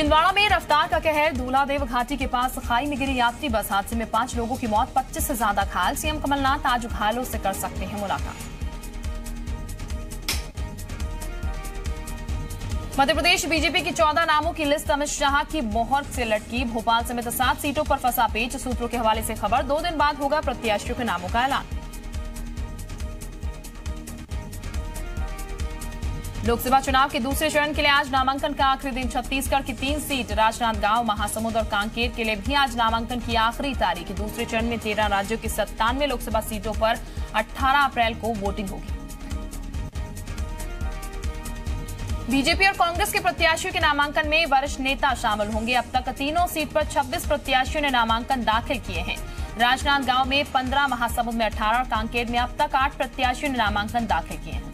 छिंदवाड़ा में रफ्तार का कहर। दूल्हादेव घाटी के पास खाई में गिरी यात्री बस हादसे में 5 लोगों की मौत, 25 से ज्यादा घायल। सीएम कमलनाथ आज घायलों से कर सकते हैं मुलाकात। मध्य प्रदेश बीजेपी की 14 नामों की लिस्ट अमित शाह की मोहर से लटकी। भोपाल समेत 7 सीटों पर फंसा पेच। सूत्रों के हवाले से खबर, 2 दिन बाद होगा प्रत्याशियों के नामों का ऐलान। लोकसभा चुनाव के दूसरे चरण के लिए आज नामांकन का आखिरी दिन। छत्तीसगढ़ की 3 सीट राजनांदगांव, महासमुंद और कांकेर के लिए भी आज नामांकन की आखिरी तारीख। दूसरे चरण में 13 राज्यों की 97 लोकसभा सीटों पर 18 अप्रैल को वोटिंग होगी। बीजेपी और कांग्रेस के प्रत्याशियों के नामांकन में वरिष्ठ नेता शामिल होंगे। अब तक तीनों सीट पर 26 प्रत्याशियों ने नामांकन दाखिल किए हैं। राजनांदगांव में 15, महासमुंद में 18 और कांकेर में अब तक 8 प्रत्याशियों ने नामांकन दाखिल किए हैं।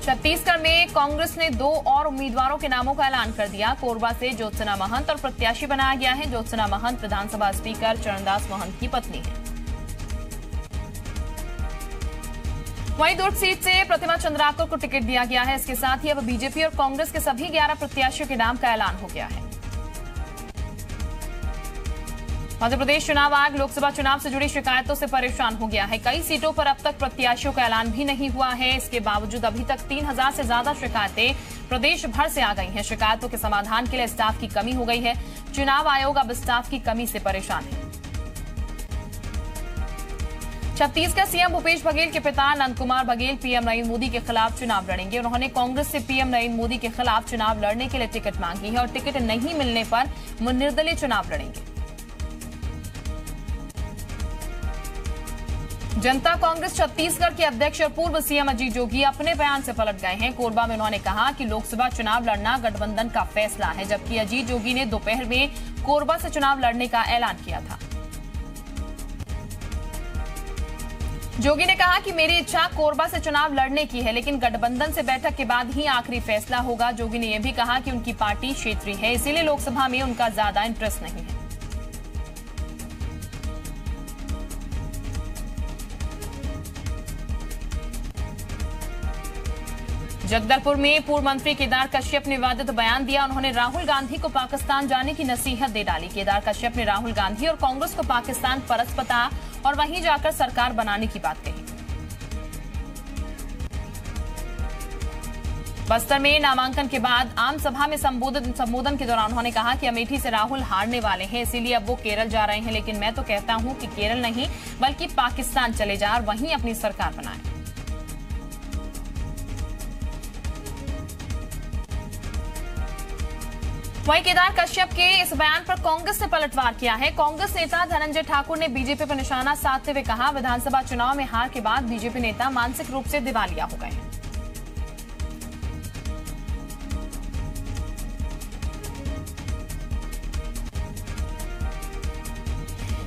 छत्तीसगढ़ में कांग्रेस ने 2 और उम्मीदवारों के नामों का ऐलान कर दिया। कोरबा से ज्योत्सना महंत और प्रत्याशी बनाया गया है। ज्योत्सना महंत विधानसभा स्पीकर चरणदास महंत की पत्नी है। वहीं दुर्ग सीट से प्रतिमा चंद्राकर को टिकट दिया गया है। इसके साथ ही अब बीजेपी और कांग्रेस के सभी 11 प्रत्याशियों के नाम का ऐलान हो गया है। मध्य प्रदेश चुनाव आयोग लोकसभा चुनाव से जुड़ी शिकायतों से परेशान हो गया है। कई सीटों पर अब तक प्रत्याशियों का ऐलान भी नहीं हुआ है। इसके बावजूद अभी तक 3000 से ज्यादा शिकायतें प्रदेश भर से आ गई हैं। शिकायतों के समाधान के लिए स्टाफ की कमी हो गई है। चुनाव आयोग अब स्टाफ की कमी से परेशान है। छत्तीसगढ़ सीएम भूपेश बघेल के पिता नंद कुमार बघेल पीएम नरेंद्र मोदी के खिलाफ चुनाव लड़ेंगे। उन्होंने कांग्रेस से पीएम नरेंद्र मोदी के खिलाफ चुनाव लड़ने के लिए टिकट मांगी है और टिकट नहीं मिलने पर वो निर्दलीय चुनाव लड़ेंगे। जनता कांग्रेस छत्तीसगढ़ के अध्यक्ष और पूर्व सीएम अजीत जोगी अपने बयान से पलट गए हैं। कोरबा में उन्होंने कहा कि लोकसभा चुनाव लड़ना गठबंधन का फैसला है, जबकि अजीत जोगी ने दोपहर में कोरबा से चुनाव लड़ने का ऐलान किया था। जोगी ने कहा कि मेरी इच्छा कोरबा से चुनाव लड़ने की है, लेकिन गठबंधन से बैठक के बाद ही आखिरी फैसला होगा। जोगी ने यह भी कहा कि उनकी पार्टी क्षेत्रीय है, इसीलिए लोकसभा में उनका ज्यादा इंटरेस्ट नहीं है। जगदलपुर में पूर्व मंत्री केदार कश्यप ने विवादित बयान दिया। उन्होंने राहुल गांधी को पाकिस्तान जाने की नसीहत दे डाली। केदार कश्यप ने राहुल गांधी और कांग्रेस को पाकिस्तान परस्त बताया और वहीं जाकर सरकार बनाने की बात कही। बस्तर में नामांकन के बाद आम सभा में संबोधन के दौरान उन्होंने कहा कि अमेठी से राहुल हारने वाले हैं, इसीलिए अब वो केरल जा रहे हैं। लेकिन मैं तो कहता हूं कि केरल नहीं बल्कि पाकिस्तान चले जा और वहीं अपनी सरकार बनाएं। वहीं केदार कश्यप के इस बयान पर कांग्रेस ने पलटवार किया है। कांग्रेस नेता धनंजय ठाकुर ने बीजेपी पर निशाना साधते हुए कहा, विधानसभा चुनाव में हार के बाद बीजेपी नेता मानसिक रूप से दिवालिया हो गए हैं।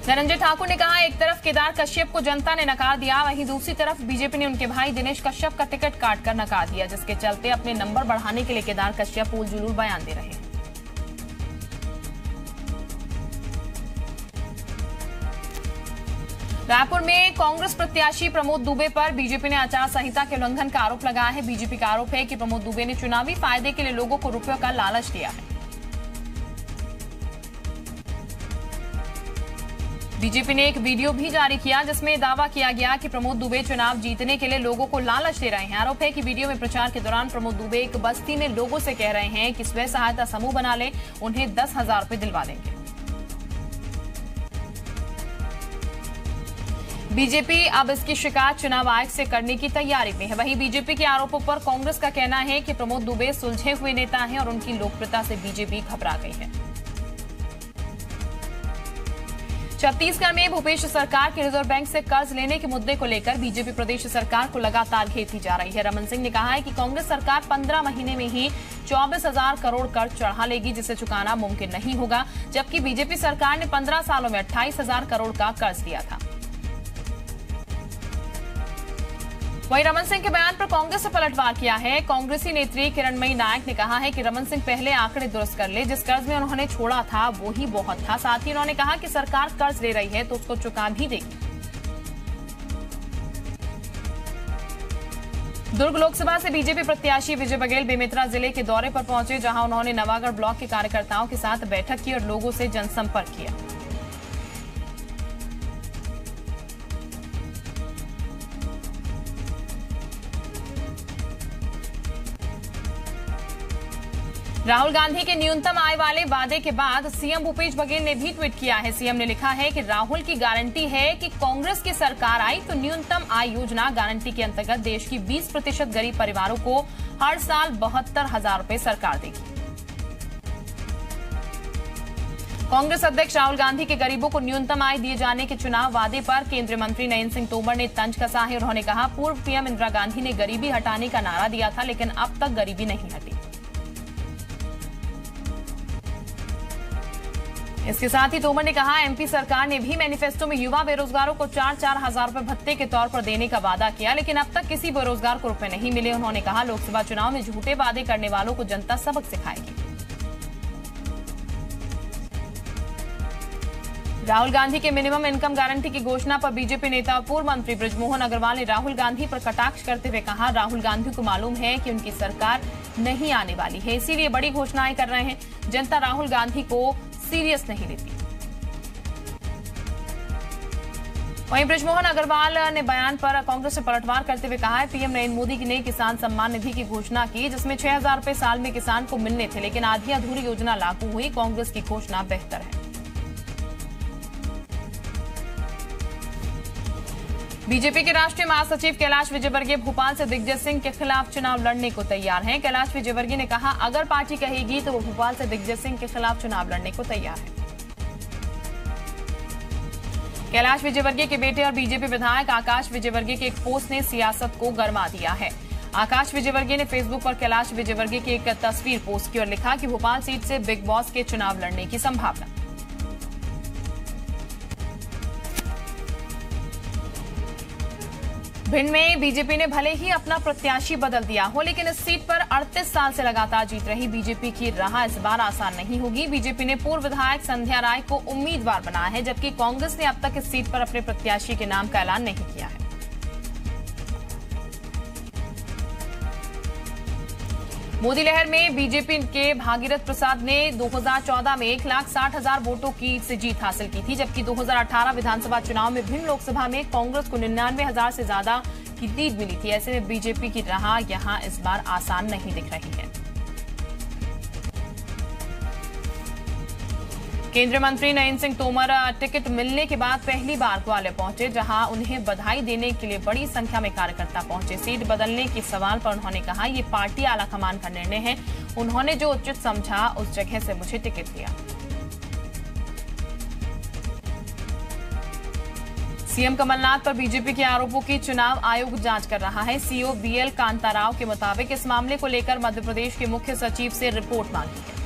धनंजय ठाकुर ने कहा, एक तरफ केदार कश्यप को जनता ने नकार दिया, वहीं दूसरी तरफ बीजेपी ने उनके भाई दिनेश कश्यप का टिकट काटकर नकार दिया, जिसके चलते अपने नंबर बढ़ाने के लिए केदार कश्यप उल जुलूल बयान दे रहे हैं। रायपुर में कांग्रेस प्रत्याशी प्रमोद दुबे पर बीजेपी ने आचार संहिता के उल्लंघन का आरोप लगाया है। बीजेपी का आरोप है कि प्रमोद दुबे ने चुनावी फायदे के लिए लोगों को रुपयों का लालच दिया है। बीजेपी ने एक वीडियो भी जारी किया जिसमें दावा किया गया कि प्रमोद दुबे चुनाव जीतने के लिए लोगों को लालच दे रहे हैं। आरोप है कि वीडियो में प्रचार के दौरान प्रमोद दुबे एक बस्ती में लोगों से कह रहे हैं कि स्वयं सहायता समूह बना ले, उन्हें 10,000 रुपए दिलवा देंगे। बीजेपी अब इसकी शिकायत चुनाव आयोग से करने की तैयारी में है। वहीं बीजेपी के आरोपों पर कांग्रेस का कहना है कि प्रमोद दुबे सुलझे हुए नेता हैं और उनकी लोकप्रियता से बीजेपी घबरा गई है। छत्तीसगढ़ में भूपेश सरकार के रिजर्व बैंक से कर्ज लेने के मुद्दे को लेकर बीजेपी प्रदेश सरकार को लगातार घेरती जा रही है। रमन सिंह ने कहा है कि कांग्रेस सरकार 15 महीने में ही 24,000 करोड़ कर्ज चढ़ा लेगी, जिसे चुकाना मुमकिन नहीं होगा, जबकि बीजेपी सरकार ने 15 सालों में 28,000 करोड़ का कर्ज दिया था। वहीं रमन सिंह के बयान पर कांग्रेस ने पलटवार किया है। कांग्रेसी नेत्री किरणमयी नायक ने कहा है कि रमन सिंह पहले आंकड़े दुरुस्त कर ले, जिस कर्ज में उन्होंने छोड़ा था वो ही बहुत था। साथ ही उन्होंने कहा कि सरकार कर्ज ले रही है तो उसको चुका भी देगी। दुर्ग लोकसभा से बीजेपी प्रत्याशी विजय बघेल बेमेतरा जिले के दौरे पर पहुंचे, जहां उन्होंने नवागढ़ ब्लॉक के कार्यकर्ताओं के साथ बैठक की और लोगों से जनसंपर्क किया। राहुल गांधी के न्यूनतम आय वाले वादे के बाद सीएम भूपेश बघेल ने भी ट्वीट किया है। सीएम ने लिखा है कि राहुल की गारंटी है कि कांग्रेस की सरकार आई तो न्यूनतम आय योजना गारंटी के अंतर्गत देश की 20% गरीब परिवारों को हर साल 72,000 रुपए सरकार देगी। कांग्रेस अध्यक्ष राहुल गांधी के गरीबों को न्यूनतम आय दिए जाने के चुनाव वादे पर केंद्रीय मंत्री नरेंद्र सिंह तोमर ने तंज कसा है। उन्होंने कहा, पूर्व पीएम इंदिरा गांधी ने गरीबी हटाने का नारा दिया था, लेकिन अब तक गरीबी नहीं हटी। इसके साथ ही तोमर ने कहा, एमपी सरकार ने भी मैनिफेस्टो में युवा बेरोजगारों को 4-4 हजार रुपए भत्ते के तौर पर देने का वादा किया, लेकिन अब तक किसी बेरोजगार को रुपए नहीं मिले। उन्होंने कहा, लोकसभा चुनाव में झूठे वादे करने वालों को जनता सबक सिखाएगी। राहुल गांधी के मिनिमम इनकम गारंटी की घोषणा पर बीजेपी नेता और पूर्व मंत्री बृजमोहन अग्रवाल ने राहुल गांधी पर कटाक्ष करते हुए कहा, राहुल गांधी को मालूम है कि उनकी सरकार नहीं आने वाली है, इसीलिए बड़ी घोषणाएं कर रहे हैं। जनता राहुल गांधी को सीरियस नहीं लेती। वहीं बृजमोहन अग्रवाल ने बयान पर कांग्रेस से पलटवार करते हुए कहा है, पीएम नरेंद्र मोदी ने किसान सम्मान निधि की घोषणा की, जिसमें 6,000 रुपए साल में किसान को मिलने थे, लेकिन आधी अधूरी योजना लागू हुई। कांग्रेस की घोषणा बेहतर है। बीजेपी के राष्ट्रीय महासचिव कैलाश विजयवर्गीय भोपाल से दिग्विजय सिंह के खिलाफ चुनाव लड़ने को तैयार हैं। कैलाश विजयवर्गीय ने कहा, अगर पार्टी कहेगी तो वो भोपाल से दिग्विजय सिंह के खिलाफ चुनाव लड़ने को तैयार है। कैलाश विजयवर्गीय के बेटे और बीजेपी विधायक आकाश विजयवर्गीय के एक पोस्ट ने सियासत को गरमा दिया है। आकाश विजयवर्गीय ने फेसबुक पर कैलाश विजयवर्गीय की एक तस्वीर पोस्ट की और लिखा कि भोपाल सीट से बिग बॉस के चुनाव लड़ने की संभावना। भिंड में बीजेपी ने भले ही अपना प्रत्याशी बदल दिया हो, लेकिन इस सीट पर 38 साल से लगातार जीत रही बीजेपी की राह इस बार आसान नहीं होगी। बीजेपी ने पूर्व विधायक संध्या राय को उम्मीदवार बनाया है, जबकि कांग्रेस ने अब तक इस सीट पर अपने प्रत्याशी के नाम का ऐलान नहीं किया है। मोदी लहर में बीजेपी के भागीरथ प्रसाद ने 2014 में 1,60,000 वोटों की से जीत हासिल की थी, जबकि 2018 विधानसभा चुनाव में भिंड लोकसभा में कांग्रेस को 99,000 से ज्यादा की लीड मिली थी। ऐसे में बीजेपी की राह यहां इस बार आसान नहीं दिख रही है। केंद्रीय मंत्री नरेंद्र सिंह तोमर टिकट मिलने के बाद पहली बार ग्वालियर पहुंचे, जहां उन्हें बधाई देने के लिए बड़ी संख्या में कार्यकर्ता पहुंचे। सीट बदलने के सवाल पर उन्होंने कहा, ये पार्टी आलाकमान का निर्णय है, उन्होंने जो उचित समझा उस जगह से मुझे टिकट दिया। सीएम कमलनाथ पर बीजेपी के आरोपों की चुनाव आयोग जांच कर रहा है। सीओ बीएल कांताराव के मुताबिक इस मामले को लेकर मध्य प्रदेश के मुख्य सचिव से रिपोर्ट मांगी है।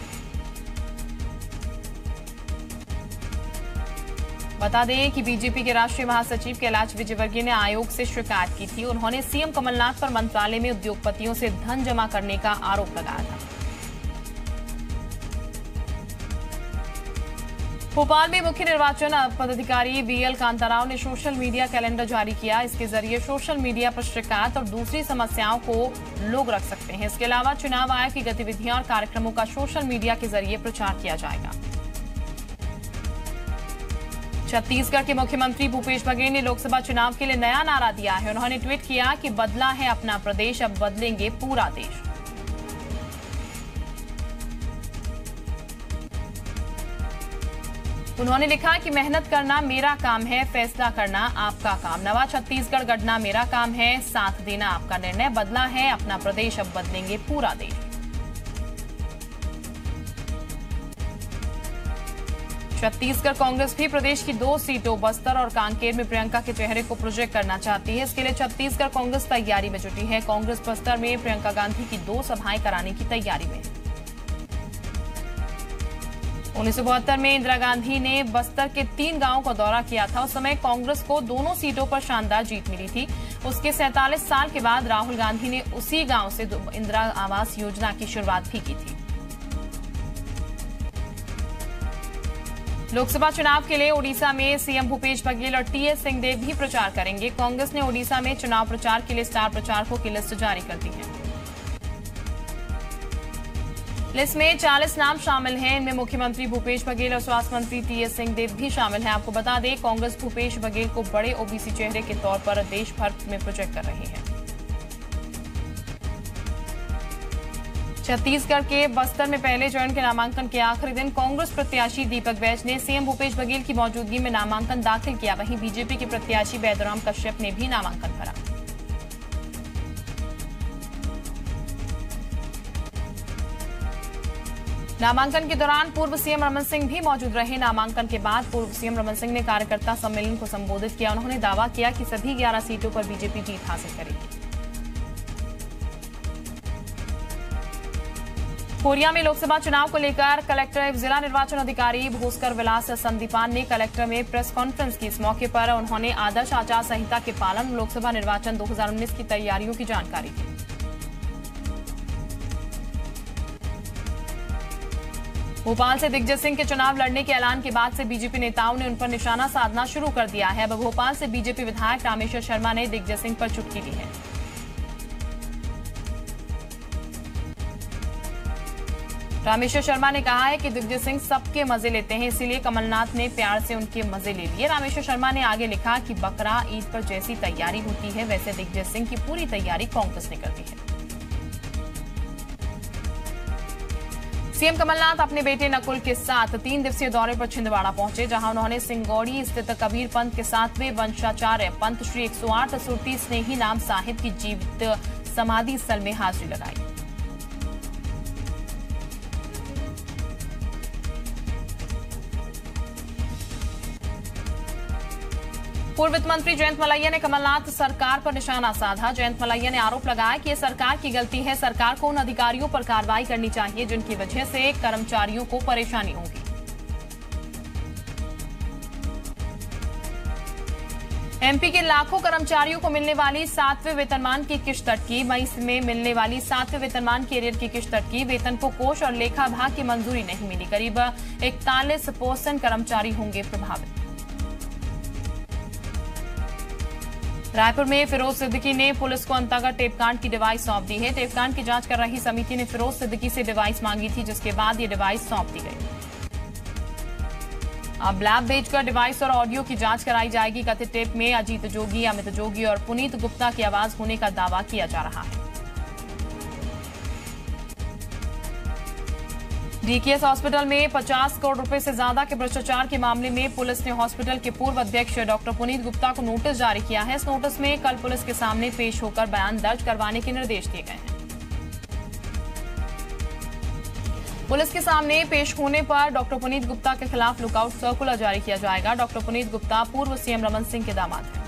बता दें कि बीजेपी के राष्ट्रीय महासचिव कैलाश विजयवर्गीय ने आयोग से शिकायत की थी। उन्होंने सीएम कमलनाथ पर मंत्रालय में उद्योगपतियों से धन जमा करने का आरोप लगाया था। भोपाल में मुख्य निर्वाचन पदाधिकारी बीएल कांताराव ने सोशल मीडिया कैलेंडर जारी किया। इसके जरिए सोशल मीडिया पर शिकायत और दूसरी समस्याओं को लोग रख सकते हैं। इसके अलावा चुनाव आयोग की गतिविधियां और कार्यक्रमों का सोशल मीडिया के जरिए प्रचार किया जाएगा। छत्तीसगढ़ के मुख्यमंत्री भूपेश बघेल ने लोकसभा चुनाव के लिए नया नारा दिया है। उन्होंने ट्वीट किया कि बदला है अपना प्रदेश, अब बदलेंगे पूरा देश। उन्होंने लिखा कि मेहनत करना मेरा काम है, फैसला करना आपका काम। नवा छत्तीसगढ़ गढ़ना मेरा काम है, साथ देना आपका निर्णय। बदला है अपना प्रदेश, अब बदलेंगे पूरा देश। छत्तीसगढ़ कांग्रेस भी प्रदेश की 2 सीटों बस्तर और कांकेर में प्रियंका के चेहरे को प्रोजेक्ट करना चाहती है। इसके लिए छत्तीसगढ़ कांग्रेस तैयारी में जुटी है। कांग्रेस बस्तर में प्रियंका गांधी की 2 सभाएं कराने की तैयारी में है। 1972 में इंदिरा गांधी ने बस्तर के 3 गांवों का दौरा किया था। उस समय कांग्रेस को दोनों सीटों पर शानदार जीत मिली थी। उसके 47 साल के बाद राहुल गांधी ने उसी गांव से इंदिरा आवास योजना की शुरुआत भी की थी। लोकसभा चुनाव के लिए ओडिशा में सीएम भूपेश बघेल और टीएस सिंहदेव भी प्रचार करेंगे। कांग्रेस ने ओडिशा में चुनाव प्रचार के लिए स्टार प्रचारकों की लिस्ट जारी कर दी है। लिस्ट में 40 नाम शामिल हैं। इनमें मुख्यमंत्री भूपेश बघेल और स्वास्थ्य मंत्री टीएस सिंहदेव भी शामिल हैं। आपको बता दें, कांग्रेस भूपेश बघेल को बड़े ओबीसी चेहरे के तौर पर देश भर में प्रोजेक्ट कर रही है। छत्तीसगढ़ के बस्तर में पहले चरण के नामांकन के आखिरी दिन कांग्रेस प्रत्याशी दीपक बैज ने सीएम भूपेश बघेल की मौजूदगी में नामांकन दाखिल किया। वहीं बीजेपी के प्रत्याशी बैद्यराम कश्यप ने भी नामांकन भरा। नामांकन के दौरान पूर्व सीएम रमन सिंह भी मौजूद रहे। नामांकन के बाद पूर्व सीएम रमन सिंह ने कार्यकर्ता सम्मेलन को संबोधित किया। उन्होंने दावा किया कि सभी 11 सीटों पर बीजेपी जीत हासिल करेगी। कोरिया में लोकसभा चुनाव को लेकर कलेक्टर एवं जिला निर्वाचन अधिकारी भास्कर विलास संदीपान ने कलेक्टर में प्रेस कॉन्फ्रेंस की। इस मौके पर उन्होंने आदर्श आचार संहिता के पालन और लोकसभा निर्वाचन 2019 की तैयारियों की जानकारी दी। भोपाल से दिग्विजय सिंह के चुनाव लड़ने के ऐलान के बाद से बीजेपी नेताओं ने उन पर निशाना साधना शुरू कर दिया है। अब भोपाल से बीजेपी विधायक रामेश्वर शर्मा ने दिग्विजय सिंह पर चुटकी ली है। रामेश्वर शर्मा ने कहा है कि दिग्विजय सिंह सबके मजे लेते हैं, इसीलिए कमलनाथ ने प्यार से उनके मजे ले लिए। रामेश्वर शर्मा ने आगे लिखा कि बकरा ईद पर जैसी तैयारी होती है, वैसे दिग्विजय सिंह की पूरी तैयारी कांग्रेस ने कर दी है। सीएम कमलनाथ अपने बेटे नकुल के साथ 3 दिवसीय दौरे पर छिंदवाड़ा पहुंचे, जहां उन्होंने सिंगौड़ी स्थित कबीर पंथ के 7वें वंशाचार्य पंत श्री 108 सुरती स्नेही नाम साहिब की जीवित समाधि स्थल में हाजिरी लगाई। पूर्व वित्त मंत्री जयंत मलैया ने कमलनाथ सरकार पर निशाना साधा। जयंत मलैया ने आरोप लगाया कि यह सरकार की गलती है। सरकार को उन अधिकारियों पर कार्रवाई करनी चाहिए जिनकी वजह से कर्मचारियों को परेशानी होगी। एमपी के लाखों कर्मचारियों को मिलने वाली 7वें वेतनमान की किश्त अटकी। मई में मिलने वाली 7वें वेतनमान की एरियर की किश्त अटकी। वेतन को कोष और लेखा विभाग की मंजूरी नहीं मिली। करीब 41% कर्मचारी होंगे प्रभावित। रायपुर में फिरोज सिद्दीकी ने पुलिस को अंतागढ़ टेपकांड की डिवाइस सौंप दी है। टेपकांड की जांच कर रही समिति ने फिरोज सिद्दीकी से डिवाइस मांगी थी, जिसके बाद ये डिवाइस सौंप दी गई। अब लैब भेजकर डिवाइस और ऑडियो की जांच कराई जाएगी। कथित टेप में अजीत जोगी, अमित जोगी और पुनीत गुप्ता की आवाज होने का दावा किया जा रहा है। डीकेएस हॉस्पिटल में 50 करोड़ रुपए से ज्यादा के भ्रष्टाचार के मामले में पुलिस ने हॉस्पिटल के पूर्व अध्यक्ष डॉक्टर पुनीत गुप्ता को नोटिस जारी किया है। इस नोटिस में कल पुलिस के सामने पेश होकर बयान दर्ज करवाने के निर्देश दिए गए हैं। पुलिस के सामने पेश होने पर डॉक्टर पुनीत गुप्ता के खिलाफ लुकआउट सर्कुलर जारी किया जाएगा। डॉक्टर पुनीत गुप्ता पूर्व सीएम रमन सिंह के दामाद हैं।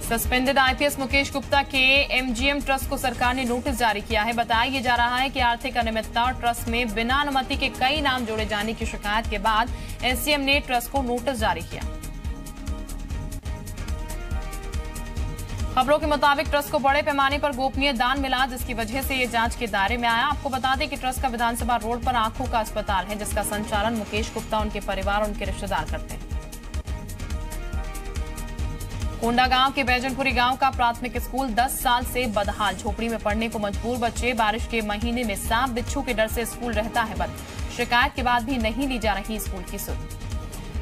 सस्पेंडेड आईपीएस मुकेश गुप्ता के एमजीएम ट्रस्ट को सरकार ने नोटिस जारी किया है। बताया जा रहा है कि आर्थिक अनियमितता और ट्रस्ट में बिना अनुमति के कई नाम जोड़े जाने की शिकायत के बाद एसडीएम ने ट्रस्ट को नोटिस जारी किया। खबरों के मुताबिक ट्रस्ट को बड़े पैमाने पर गोपनीय दान मिला, जिसकी वजह से ये जांच के दायरे में आया। आपको बता दें कि ट्रस्ट का विधानसभा रोड पर आंखों का अस्पताल है, जिसका संचालन मुकेश गुप्ता, उनके परिवार और उनके रिश्तेदार करते हैं। कोंडागांव के बैजनपुरी गांव का प्राथमिक स्कूल 10 साल से बदहाल। झोपड़ी में पढ़ने को मजबूर बच्चे। बारिश के महीने में सांप बिच्छू के डर से स्कूल रहता है बंद। शिकायत के बाद भी नहीं ली जा रही स्कूल की सुध।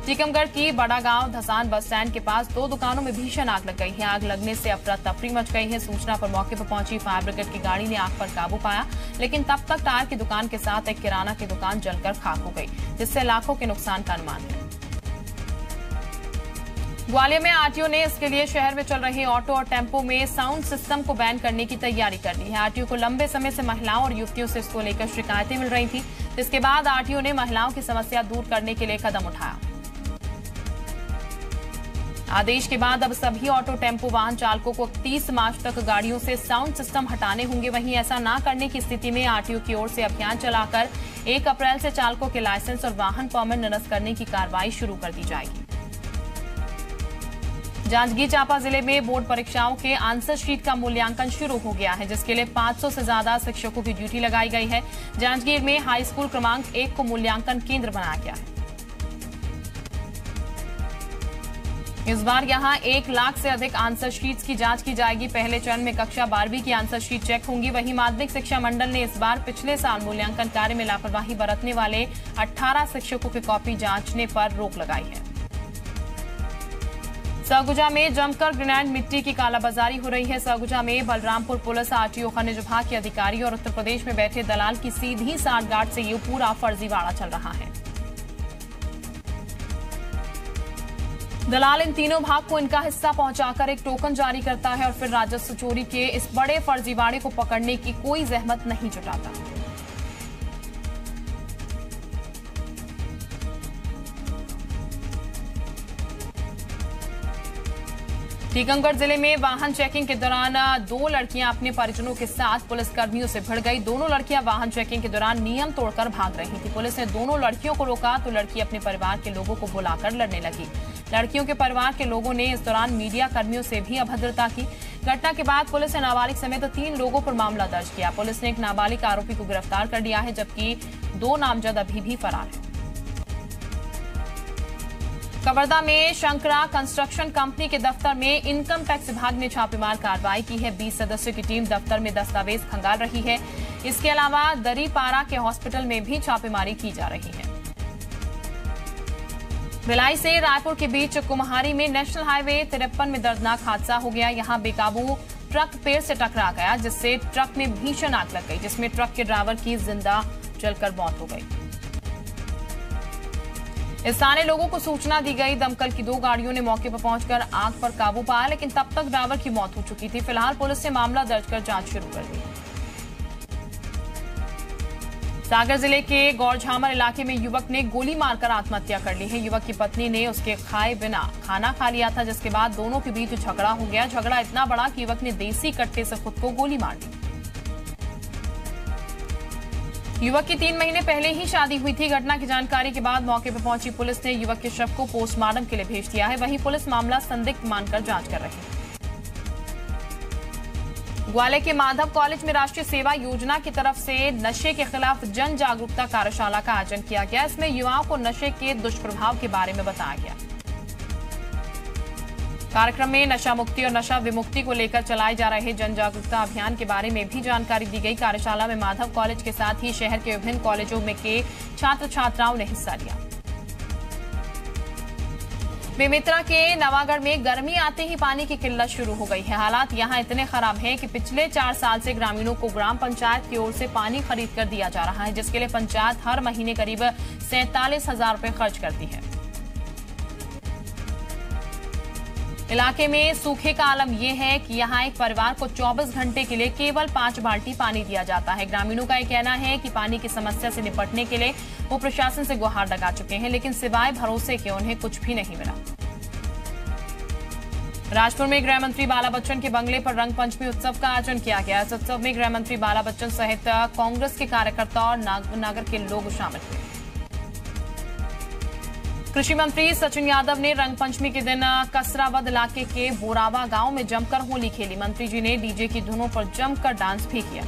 टीकमगढ़ की बड़ा गांव धसान बस स्टैंड के पास 2 दुकानों में भीषण आग लग गई है। आग लगने से अफरा तफरी मच गई है। सूचना पर मौके पर पहुंची फायर ब्रिगेड की गाड़ी ने आग पर काबू पाया, लेकिन तब तक टायर की दुकान के साथ एक किराना की दुकान जलकर खाक हो गई, जिससे लाखों के नुकसान का अनुमान है। ग्वालियर में आरटीओ ने इसके लिए शहर में चल रहे ऑटो और टेम्पो में साउंड सिस्टम को बैन करने की तैयारी कर ली है। आरटीओ को लंबे समय से महिलाओं और युवतियों से इसको लेकर शिकायतें मिल रही थी, जिसके बाद आरटीओ ने महिलाओं की समस्या दूर करने के लिए कदम उठाया। आदेश के बाद अब सभी ऑटो टेम्पो वाहन चालकों को 30 मार्च तक गाड़ियों से साउंड सिस्टम हटाने होंगे। वहीं ऐसा न करने की स्थिति में आरटीओ की ओर से अभियान चलाकर 1 अप्रैल से चालकों के लाइसेंस और वाहन परमिट निरस्त करने की कार्रवाई शुरू कर दी जाएगी। जांजगीर चांपा जिले में बोर्ड परीक्षाओं के आंसर शीट का मूल्यांकन शुरू हो गया है, जिसके लिए 500 से ज्यादा शिक्षकों की ड्यूटी लगाई गई है। जांजगीर में हाई स्कूल क्रमांक 1 को मूल्यांकन केंद्र बनाया गया है। इस बार यहां 1 लाख से अधिक आंसर शीट्स की जांच की जाएगी। पहले चरण में कक्षा 12वीं की आंसर शीट चेक होंगी। वहीं माध्यमिक शिक्षा मंडल ने इस बार पिछले साल मूल्यांकन कार्य में लापरवाही बरतने वाले 18 शिक्षकों की कॉपी जांचने पर रोक लगाई है। सरगुजा में जमकर ग्रेनाइड मिट्टी की कालाबाजारी हो रही है। सरगुजा में बलरामपुर पुलिस, आरटीओ, खनिज विभाग के अधिकारी और उत्तर प्रदेश में बैठे दलाल की सीधी साठगांठ से ये पूरा फर्जीवाड़ा चल रहा है। दलाल इन तीनों भाग को इनका हिस्सा पहुंचाकर एक टोकन जारी करता है और फिर राजस्व चोरी के इस बड़े फर्जीवाड़े को पकड़ने की कोई जहमत नहीं जुटाता। टीकमगढ़ जिले में वाहन चेकिंग के दौरान 2 लड़कियां अपने परिजनों के साथ पुलिसकर्मियों से भिड़ गई। दोनों लड़कियां वाहन चेकिंग के दौरान नियम तोड़कर भाग रही थी। पुलिस ने दोनों लड़कियों को रोका तो लड़की अपने परिवार के लोगों को बुलाकर लड़ने लगी। लड़कियों के परिवार के लोगों ने इस दौरान मीडिया कर्मियों से भी अभद्रता की। घटना के बाद पुलिस ने नाबालिग समेत 3 लोगों पर मामला दर्ज किया। पुलिस ने एक नाबालिग आरोपी को गिरफ्तार कर लिया है, जबकि 2 नामजद अभी भी फरार हैं। कवर्धा में शंकरा कंस्ट्रक्शन कंपनी के दफ्तर में इनकम टैक्स विभाग ने छापेमार कार्रवाई की है। 20 सदस्यों की टीम दफ्तर में दस्तावेज खंगाल रही है। इसके अलावा दरीपारा के हॉस्पिटल में भी छापेमारी की जा रही है। भिलाई से रायपुर के बीच कुम्हारी में नेशनल हाईवे 53 में दर्दनाक हादसा हो गया। यहां बेकाबू ट्रक पेड़ से टकरा गया, जिससे ट्रक में भीषण आग लग गई, जिसमें ट्रक के ड्राइवर की जिंदा जलकर मौत हो गई। स्थानीय लोगों को सूचना दी गई। दमकल की 2 गाड़ियों ने मौके पर पहुंचकर आग पर काबू पाया, लेकिन तब तक ड्राइवर की मौत हो चुकी थी। फिलहाल पुलिस ने मामला दर्ज कर जांच शुरू कर दी। सागर जिले के गौरझामर इलाके में युवक ने गोली मारकर आत्महत्या कर ली है। युवक की पत्नी ने उसके खाए बिना खाना खा लिया था, जिसके बाद दोनों के बीच झगड़ा हो गया। झगड़ा इतना बड़ा कि युवक ने देसी कट्टे से खुद को गोली मार दी। युवक की 3 महीने पहले ही शादी हुई थी। घटना की जानकारी के बाद मौके पर पहुंची पुलिस ने युवक के शव को पोस्टमार्टम के लिए भेज दिया है। वहीं पुलिस मामला संदिग्ध मानकर जांच कर रही है। ग्वालियर के माधव कॉलेज में राष्ट्रीय सेवा योजना की तरफ से नशे के खिलाफ जन जागरूकता कार्यशाला का आयोजन किया गया। इसमें युवाओं को नशे के दुष्प्रभाव के बारे में बताया गया। कार्यक्रम में नशा मुक्ति और नशा विमुक्ति को लेकर चलाए जा रहे जन जागरूकता अभियान के बारे में भी जानकारी दी गई। कार्यशाला में माधव कॉलेज के साथ ही शहर के विभिन्न कॉलेजों में के छात्र छात्राओं ने हिस्सा लिया। बेमेतरा के नवागढ़ में गर्मी आते ही पानी की किल्लत शुरू हो गई है। हालात यहां इतने खराब हैं कि पिछले 4 साल से ग्रामीणों को ग्राम पंचायत की ओर से पानी खरीद कर दिया जा रहा है, जिसके लिए पंचायत हर महीने करीब 47,000 रुपए खर्च करती है। इलाके में सूखे का आलम यह है कि यहां एक परिवार को 24 घंटे के लिए केवल 5 बाल्टी पानी दिया जाता है। ग्रामीणों का यह कहना है कि पानी की समस्या से निपटने के लिए वो प्रशासन से गुहार लगा चुके हैं, लेकिन सिवाय भरोसे के उन्हें कुछ भी नहीं मिला। राजपुर में गृह मंत्री बाला बच्चन के बंगले पर रंग पंचमी उत्सव का आयोजन किया गया। इस उत्सव में गृह मंत्री बाला बच्चन सहित कांग्रेस के कार्यकर्ता और नागर के लोग शामिल हुए। कृषि मंत्री सचिन यादव ने रंग पंचमी के दिन कसरावद इलाके के बोरावा गांव में जमकर होली खेली। मंत्री जी ने डीजे की धुनों पर जमकर डांस भी किया।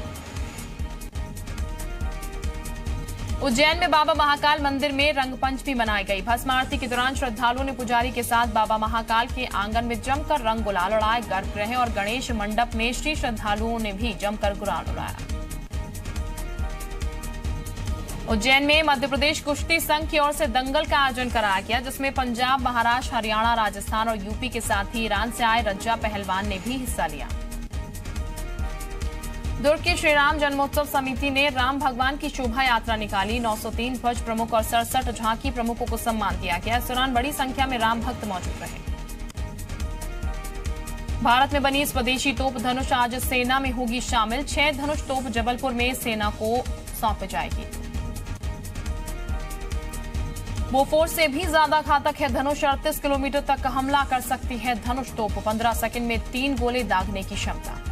उज्जैन में बाबा महाकाल मंदिर में रंग पंचमी मनाई गई। भस्म आरती के दौरान श्रद्धालुओं ने पुजारी के साथ बाबा महाकाल के आंगन में जमकर रंग गुलाल उड़ाए। गर्भगृह और गणेश मंडप में श्री श्रद्धालुओं ने भी जमकर गुलाल उड़ाया। उज्जैन में मध्य प्रदेश कुश्ती संघ की ओर से दंगल का आयोजन कराया गया, जिसमें पंजाब, महाराष्ट्र, हरियाणा, राजस्थान और यूपी के साथ ही ईरान से आए रज्जा पहलवान ने भी हिस्सा लिया। दुर्ग की श्रीराम जन्मोत्सव समिति ने राम भगवान की शोभा यात्रा निकाली। 903 ध्वज प्रमुख और 67 झांकी प्रमुखों को सम्मान दिया गया। इस दौरान बड़ी संख्या में राम भक्त मौजूद रहे। भारत में बनी स्वदेशी तोप धनुष आज सेना में होगी शामिल। 6 धनुष तोप जबलपुर में सेना को सौंपी जाएगी। बोफोर्स से भी ज्यादा घातक है धनुष, 38 किलोमीटर तक हमला कर सकती है धनुष तोप। 15 सेकंड में 3 गोले दागने की क्षमता।